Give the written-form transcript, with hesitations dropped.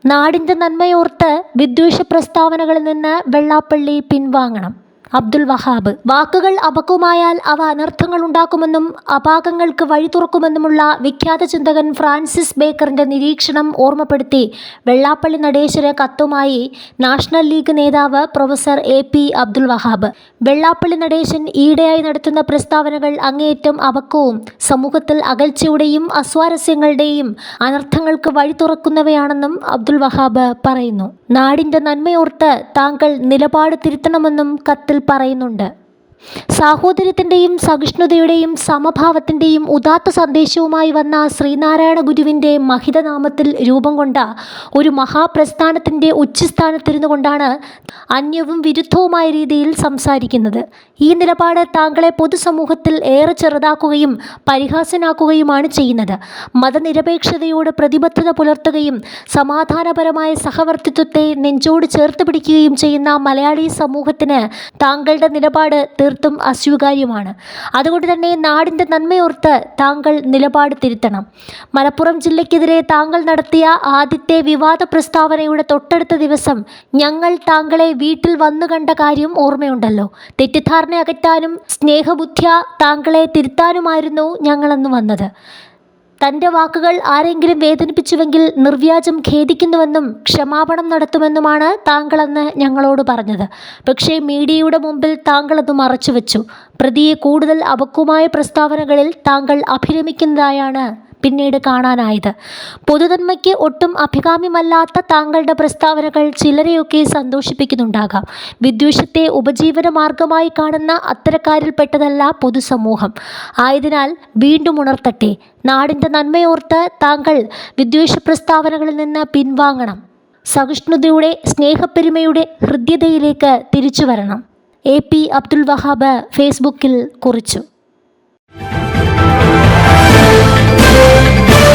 നാടിൻ്റെ നന്മയോർത്ത് വിദ്വേഷ പ്രസ്താവനകളിൽ നിന്ന് വെള്ളാപ്പള്ളി പിൻവാങ്ങണം. അബ്ദുൽ വഹാബ്. വാക്കുകൾ അപക്വമായാൽ അവ അനർത്ഥങ്ങൾ ഉണ്ടാക്കുമെന്നും അപാകങ്ങൾക്ക് വഴി തുറക്കുമെന്നുമുള്ള വിഖ്യാത ചിന്തകൻ ഫ്രാൻസിസ് ബേക്കറിൻ്റെ നിരീക്ഷണം ഓർമ്മപ്പെടുത്തി വെള്ളാപ്പള്ളി നടേശന് കത്തുമായി നാഷണൽ ലീഗ് നേതാവ് പ്രൊഫസർ AP അബ്ദുൽ വഹാബ്. വെള്ളാപ്പള്ളി നടേശൻ ഈയിടെയായി നടത്തുന്ന പ്രസ്താവനകൾ അങ്ങേയറ്റം അപക്വവും സമൂഹത്തിൽ അകൽച്ചയുടെയും അസ്വാരസ്യങ്ങളുടെയും അനർത്ഥങ്ങൾക്ക് വഴി തുറക്കുന്നവയാണെന്നും അബ്ദുൽ വഹാബ് പറയുന്നു. നാടിൻ്റെ നന്മയോർത്ത് താങ്കൾ നിലപാട് തിരുത്തണമെന്നും കത്തിൽ പറയുന്നുണ്ട്. സാഹോദര്യത്തിൻ്റെയും സഹിഷ്ണുതയുടെയും സമഭാവത്തിൻ്റെയും ഉദാത്ത സന്ദേശവുമായി വന്ന ശ്രീനാരായണ ഗുരുവിൻ്റെ മഹിതനാമത്തിൽ രൂപം കൊണ്ട ഒരു മഹാപ്രസ്ഥാനത്തിൻ്റെ ഉച്ചസ്ഥാനത്തിരുന്നു കൊണ്ടാണ് അന്യവും വിരുദ്ധവുമായ രീതിയിൽ സംസാരിക്കുന്നത്. ഈ നിലപാട് താങ്കളെ പൊതുസമൂഹത്തിൽ ഏറെ ചെറുതാക്കുകയും പരിഹാസ്യനാക്കുകയുമാണ് ചെയ്യുന്നത്. മതനിരപേക്ഷതയോട് പ്രതിബദ്ധത പുലർത്തുകയും സമാധാനപരമായ സഹവർത്തിത്വത്തെ നെഞ്ചോട് ചേർത്ത് പിടിക്കുകയും ചെയ്യുന്ന മലയാളി സമൂഹത്തിന് താങ്കളുടെ നിലപാട് തീർത്തും അസ്വീകാര്യമാണ്. അതുകൊണ്ട് തന്നെ നാടിൻ്റെ നന്മയോർത്ത് താങ്കൾ നിലപാട് തിരുത്തണം. മലപ്പുറം ജില്ലയ്ക്കെതിരെ താങ്കൾ നടത്തിയ ആദ്യത്തെ വിവാദ പ്രസ്താവനയുടെ തൊട്ടടുത്ത ദിവസം ഞങ്ങൾ താങ്കളെ വീട്ടിൽ വന്നു കണ്ട കാര്യം ഓർമ്മയുണ്ടല്ലോ. തെറ്റിദ്ധാരണ അകറ്റാനും സ്നേഹബുദ്ധ്യാ താങ്കളെ തിരുത്താനുമായിരുന്നു ഞങ്ങളന്ന് വന്നത്. തൻ്റെ വാക്കുകൾ ആരെങ്കിലും വേദനിപ്പിച്ചുവെങ്കിൽ നിർവ്യാജം ഖേദിക്കുന്നുവെന്നും ക്ഷമാപണം നടത്തുമെന്നുമാണ് താങ്കളന്ന് ഞങ്ങളോട് പറഞ്ഞത്. പക്ഷേ മീഡിയയുടെ മുമ്പിൽ താങ്കളത് മറച്ചുവെച്ചു. പ്രതിയെ കൂടുതൽ അപക്വമായ പ്രസ്താവനകളിൽ താങ്കൾ അഭിരമിക്കുന്നതായാണ് പിന്നീട് കാണാനായത്. പൊതുനന്മയ്ക്ക് ഒട്ടും അഭികാമ്യമല്ലാത്ത താങ്കളുടെ പ്രസ്താവനകൾ ചിലരെയൊക്കെ സന്തോഷിപ്പിക്കുന്നുണ്ടാകാം. വിദ്വേഷത്തെ ഉപജീവന മാർഗമായി കാണുന്ന അത്തരക്കാരിൽപ്പെട്ടതല്ല പൊതുസമൂഹം. ആയതിനാൽ വീണ്ടും ഉണർത്തട്ടെ. നാടിൻ്റെ നന്മയോർത്ത് താങ്കൾ വിദ്വേഷ പ്രസ്താവനകളിൽ നിന്ന് പിൻവാങ്ങണം. സഹിഷ്ണുതയുടെ സ്നേഹപ്പെരുമയുടെ ഹൃദ്യതയിലേക്ക് തിരിച്ചു വരണം. AP അബ്ദുൽ വഹാബ് ഫേസ്ബുക്കിൽ കുറിച്ചു.